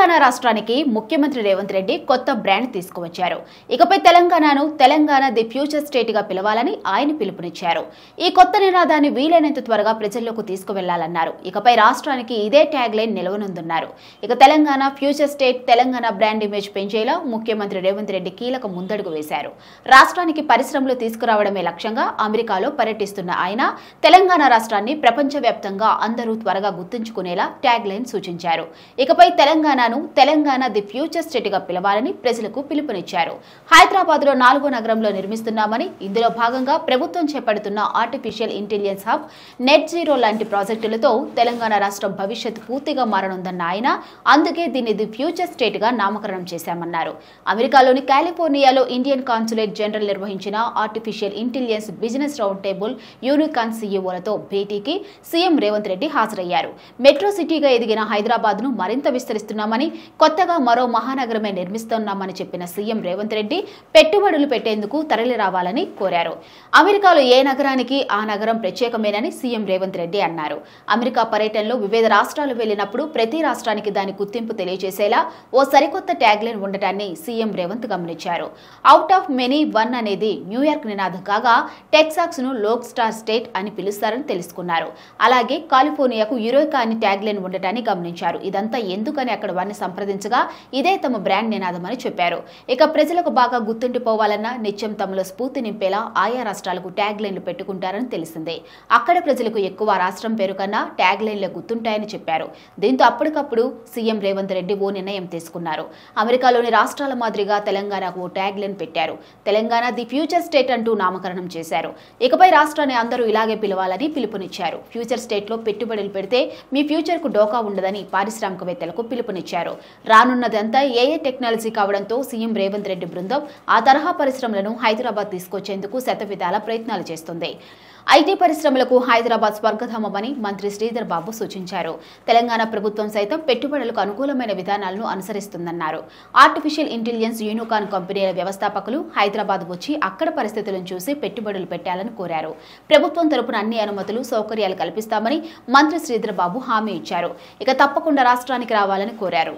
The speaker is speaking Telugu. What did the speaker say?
తెలంగాణ రాష్ట్రానికి ముఖ్యమంత్రి రేవంత్ రెడ్డి కొత్త బ్రాండ్ తీసుకువచ్చారు. ఇకపై తెలంగాణను తెలంగాణ ది ఫ్యూచర్ స్టేట్ గా పిలవాలని ఆయన పిలుపునిచ్చారు. ఈ కొత్త నినాదాన్ని వీలైనంత త్వరగా ప్రజల్లోకి తీసుకువెళ్లాలన్నారు. ఇకపై రాష్ట్రానికి ఇదే ట్యాగ్ లైన్ నిలవనుందన్నారు. ఇక Telangana future state Telangana brand image పెంచేలా ముఖ్యమంత్రి రేవంత్ రెడ్డి కీలక ముందడుగు వేశారు. రాష్ట్రానికి పరిశ్రమలు తీసుకురావడమే లక్ష్యంగా అమెరికాలో పర్యటిస్తున్న ఆయన తెలంగాణ రాష్ట్రాన్ని ప్రపంచవ్యాప్తంగా అందరూ త్వరగా గుర్తుంచుకునేలా ట్యాగ్ లైన్ సూచించారు. ఇకపై తెలంగాణను తెలంగాణ ది ఫ్యూచర్ స్టేట్ గా పిలవాలని ప్రజలకు పిలుపునిచ్చారు. హైదరాబాద్ లో 4వ నగరంలో నిర్మిస్తున్నామని, ఇందులో భాగంగా ప్రభుత్వం చేపడుతున్న artificial intelligence hub, net zero లాంటి ప్రాజెక్టులతో తెలంగాణ రాష్ట్రం భవిష్యత్తు పూర్తిగా మారనుందన్న ఆయన అందుకే దీన్ని ది ఫ్యూచర్ స్టేట్ గా నామకరణం చేశామన్నారు. అమెరికాలోని కాలిఫోర్నియాలో ఇండియన్ కాన్సులేట్ జనరల్ నిర్వహించిన artificial intelligence business round table unicorn సీఈఓలతో భేటీకి సీఎం రేవంత్ రెడ్డి హాజరయ్యారు. మెట్రో సిటీగా ఎదిగిన హైదరాబాద్ ను మరింత విస్తరిస్తున్నామని, కొత్తగా మరో మహానగరమే నిర్మిస్తున్నామని చెప్పిన సీఎం రేవంత్ రెడ్డి పెట్టుబడులు పెట్టేందుకు తరలి రావాలని కోరారు. అమెరికాలో ఏ నగరానికి ఆ నగరం ప్రత్యేకమేనని సీఎం రేవంత్ రెడ్డి అన్నారు. అమెరికా పర్యటనలో వివిధ రాష్ట్రాలు వెళ్లినప్పుడు ప్రతి రాష్ట్రానికి దాని గుర్తింపు తెలియజేసేలా ఓ సరికొత్త ట్యాగ్ లైన్ ఉండటాన్ని సీఎం రేవంత్ గమనించారు. అవుట్ ఆఫ్ మెనీ వన్ అనేది న్యూయార్క్ నినాదం కాగా, టెక్సాస్ ను లోక్ స్టార్ స్టేట్ అని పిలుస్తారని తెలుసుకున్నారు. అలాగే కాలిఫోర్నియాకు యురేకా అని ట్యాగ్ లైన్ ఉండటాన్ని గమనించారు. ఇదంతా ఎందుకని అక్కడ వారిని సంప్రదించగా ఇదే తమ బ్రాండ్ నినాదమని చెప్పారు. ఇక ప్రజలకు బాగా గుర్తుండిపోవాలన్నా, నిత్యం తమలో స్ఫూర్తి నింపేలా ఆయా రాష్ట్రాలకు ట్యాగ్ లైన్లు పెట్టుకుంటారని తెలిసిందే. అక్కడ ప్రజలకు ఎక్కువ రాష్ట్రం పేరు కన్నా ట్యాగ్ లైన్లే గుర్తుంటాయని చెప్పారు. దీంతో అప్పటికప్పుడు సీఎం రేవంత్ రెడ్డి ఓ నిర్ణయం తీసుకున్నారు. అమెరికాలోని రాష్ట్రాల మాదిరిగా తెలంగాణకు ఓ ట్యాగ్ లైన్ పెట్టారు. తెలంగాణ ది ఫ్యూచర్ స్టేట్ అంటూ నామకరణం చేశారు. ఇకపై రాష్ట్రాన్ని అందరూ ఇలాగే పిలవాలని పిలుపునిచ్చారు. ఫ్యూచర్ స్టేట్ లో పెట్టుబడులు పెడితే మీ ఫ్యూచర్ కు డోకా ఉండదని పారిశ్రామికవేత్తలకు పిలుపునిచ్చారు. రానున్నదంతా ఏఏ టెక్నాలజీ కావడంతో సీఎం రేవంత్ రెడ్డి బృందం ఆ తరహా పరిశ్రమలను హైదరాబాద్ తీసుకొచ్చేందుకు శతవిధాల ప్రయత్నాలు చేస్తుంది. ఐటీ పరిశ్రమలకు హైదరాబాద్ స్వర్గధామమని మంత్రి శ్రీధర్ బాబు సూచించారు. తెలంగాణ ప్రభుత్వం సైతం పెట్టుబడులకు అనుకూలమైన విధానాలను అనుసరిస్తుందన్నారు. ఆర్టిఫిషియల్ ఇంటెలిజెన్స్ యూనికాన్ కంపెనీల వ్యవస్థాపకులు హైదరాబాద్ వచ్చి అక్కడ పరిస్థితులను చూసి పెట్టుబడులు పెట్టాలని కోరారు. ప్రభుత్వం తరపున అన్ని అనుమతులు, సౌకర్యాలు కల్పిస్తామని మంత్రి శ్రీధర్ బాబు హామీ ఇచ్చారు. ఇక తప్పకుండా రాష్ట్రానికి రావాలని కోరారు.